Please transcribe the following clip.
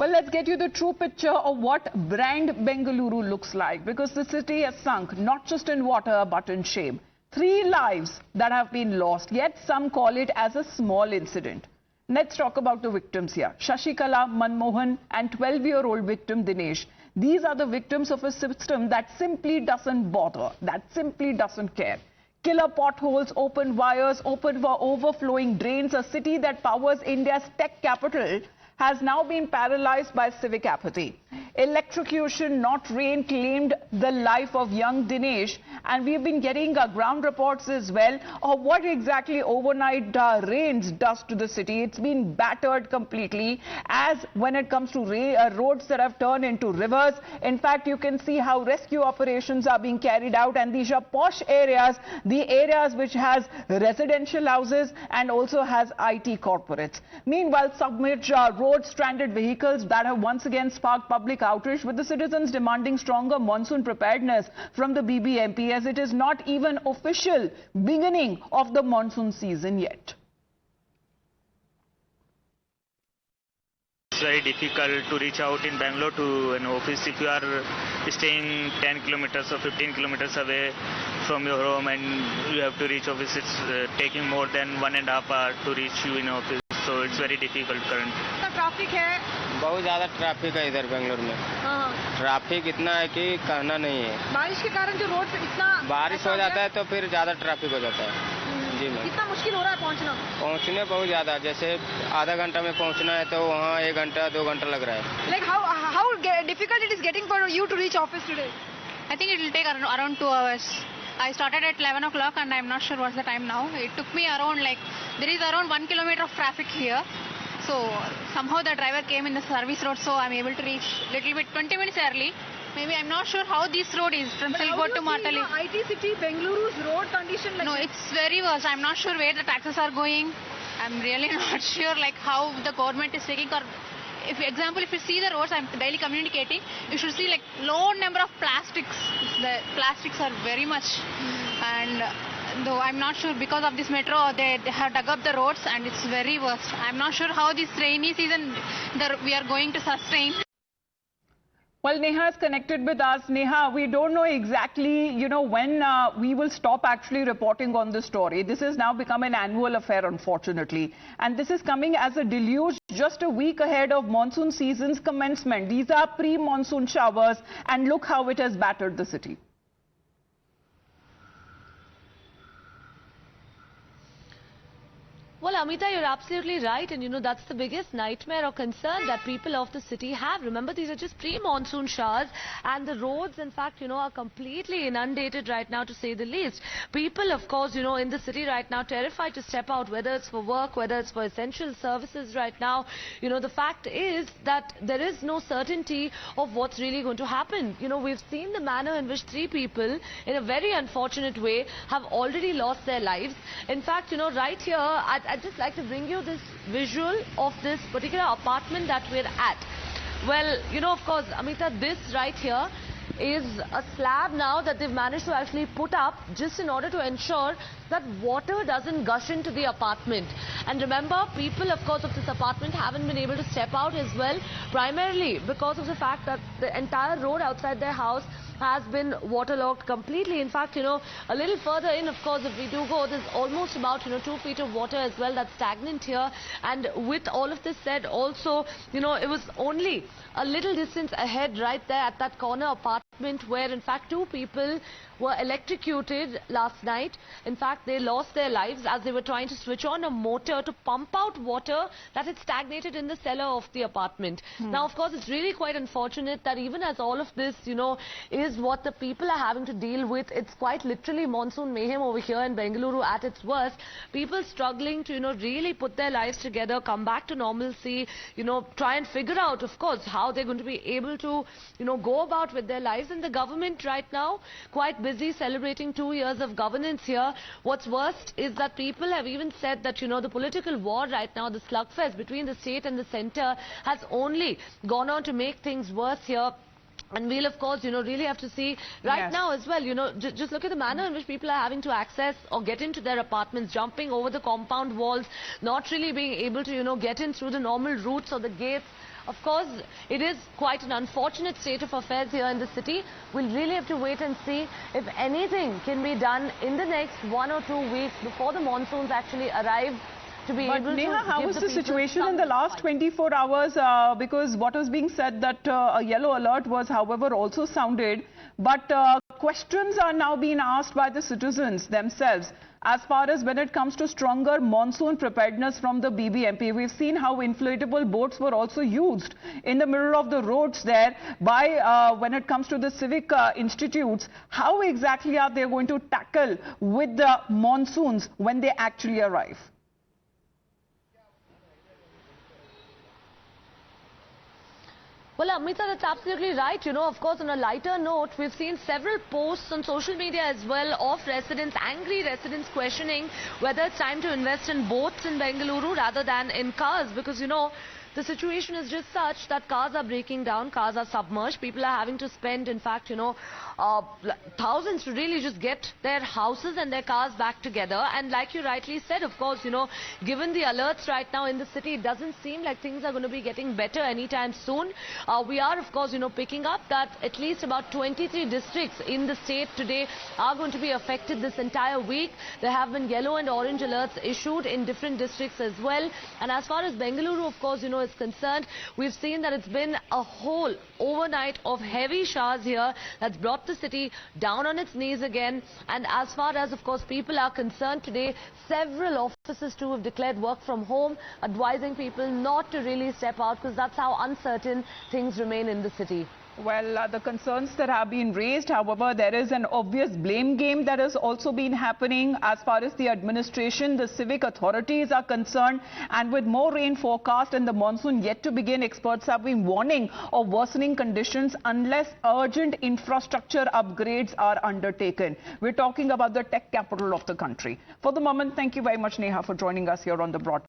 Well, let's get you the true picture of what brand Bengaluru looks like, because the city has sunk not just in water but in shame. 3 lives that have been lost, yet some call it as a small incident. Let's talk about the victims here. Shashikala, Manmohan and 12-year-old victim Dinesh. These are the victims of a system that simply doesn't bother, that simply doesn't care. Killer potholes, open wires, open for overflowing drains. A city that powers India's tech capital has now been paralyzed by civic apathy. Electrocution, not rain, claimed the life of young Dinesh, and we've been getting ground reports as well of what exactly overnight rains does to the city. It's been battered completely, as when it comes to roads that have turned into rivers. In fact, you can see how rescue operations are being carried out, and these are posh areas, the areas which has residential houses and also has IT corporates. Meanwhile, submerged road stranded vehicles that have once again sparked public outrage, with the citizens demanding stronger monsoon preparedness from the BBMP, as it is not even official beginning of the monsoon season yet. It's very difficult to reach out in Bangalore to an office if you are staying 10 kilometers or 15 kilometers away from your home and you have to reach office. It's taking more than 1.5 hours to reach you in office. So it's very difficult currently. Traffic है, बहुत ज़्यादा traffic है इधर बेंगलुरु में। Traffic इतना है कि कहना नहीं है। बारिश के कारण जो रोड पे इतना बारिश हो जाता है तो फिर ज़्यादा ट्रैफिक हो जाता है। जी मैम। कितना मुश्किल हो रहा है पहुंचना? पहुंचने बहुत ज़्यादा, जैसे आधा घंटा में पहुंचना है तो वहाँ 1 घंटा 2 घंटा लग रहा है। Like how difficult it is getting for you to reach office today? I think it will take around 2 hours. I started at 11 o'clock and I'm not sure what's the time now. It took me around, there is around 1 kilometer of traffic here. So somehow the driver came in the service road, so I'm able to reach little bit 20 minutes early. Maybe I'm not sure how this road is from Silgot to Matali. IT city Bengaluru's road condition No, it's very worse. I'm not sure where the taxes are going. I'm really not sure how the government is taking, or if you see the roads, I'm daily communicating, you should see low number of plastics. The plastics are very much, and though I'm not sure, because of this metro they have dug up the roads and it's very worse. I'm not sure how this rainy season we are going to sustain. Well, Neha is connected with us. Neha, we don't know exactly, when we will stop actually reporting on this story. This has now become an annual affair, unfortunately. And this is coming as a deluge just a week ahead of monsoon season's commencement. These are pre-monsoon showers, and look how it has battered the city. Well, Amita, you're absolutely right. And, that's the biggest nightmare or concern that people of the city have. Remember, these are just pre-monsoon showers. And the roads, in fact, are completely inundated right now, to say the least. People, of course, in the city right now, terrified to step out, whether it's for work, whether it's for essential services right now. The fact is that there is no certainty of what's really going to happen. We've seen the manner in which 3 people, in a very unfortunate way, have already lost their lives. In fact, right here, I'd just like to bring you this visual of this particular apartment that we're at. Well, of course, Amita, this right here is a slab now that they've managed to actually put up just in order to ensure that water doesn't gush into the apartment. And remember, people, of course, of this apartment haven't been able to step out as well, primarily because of the fact that the entire road outside their house has been waterlogged completely. In fact, a little further in, of course, if we do go, there's almost about, 2 feet of water as well that's stagnant here. And with all of this said, also, it was only a little distance ahead right there at that corner apartment where, in fact, 2 people were electrocuted last night. In fact, they lost their lives as they were trying to switch on a motor to pump out water that had stagnated in the cellar of the apartment. Now, of course, it's really quite unfortunate that even as all of this, is what the people are having to deal with. It's quite literally monsoon mayhem over here in Bengaluru at its worst. People struggling to, really put their lives together, come back to normalcy, try and figure out, of course, how they're going to be able to, go about with their lives. And the government right now, quite busy celebrating 2 years of governance here. What's worst is that people have even said that, the political war right now, the slugfest between the state and the centre, has only gone on to make things worse here. And we'll, of course, really have to see right now as well, just look at the manner in which people are having to access or get into their apartments, jumping over the compound walls, not really being able to, get in through the normal routes or the gates. Of course, it is quite an unfortunate state of affairs here in the city. We'll really have to wait and see if anything can be done in the next 1 or 2 weeks before the monsoons actually arrive. But Neha, how is the situation in the last 24 hours? Because what was being said that a yellow alert was, however, also sounded. But questions are now being asked by the citizens themselves as far as when it comes to stronger monsoon preparedness from the BBMP. We've seen how inflatable boats were also used in the middle of the roads there by when it comes to the civic institutes. How exactly are they going to tackle with the monsoons when they actually arrive? Well, Amrita, that's absolutely right. You know, of course, on a lighter note, we've seen several posts on social media as well of residents, angry residents questioning whether it's time to invest in boats in Bengaluru rather than in cars because, you know, the situation is just such that cars are breaking down, cars are submerged. People are having to spend, in fact, you know, thousands to really just get their houses and their cars back together. And like you rightly said, of course, you know, given the alerts right now in the city, it doesn't seem like things are going to be getting better anytime soon. We are, of course, you know, picking up that at least about 23 districts in the state today are going to be affected this entire week. There have been yellow and orange alerts issued in different districts as well. And as far as Bengaluru, of course, you know, is concerned, we've seen that it's been a whole overnight of heavy showers here that's brought the city down on its knees again. And as far as, of course, people are concerned today, several offices too have declared work from home, advising people not to really step out because that's how uncertain things remain in the city. Well, the concerns that have been raised, however, there is an obvious blame game that has also been happening as far as the administration, the civic authorities are concerned. And with more rain forecast and the monsoon yet to begin, experts have been warning of worsening conditions unless urgent infrastructure upgrades are undertaken. We're talking about the tech capital of the country. For the moment, thank you very much, Neha, for joining us here on the broadcast.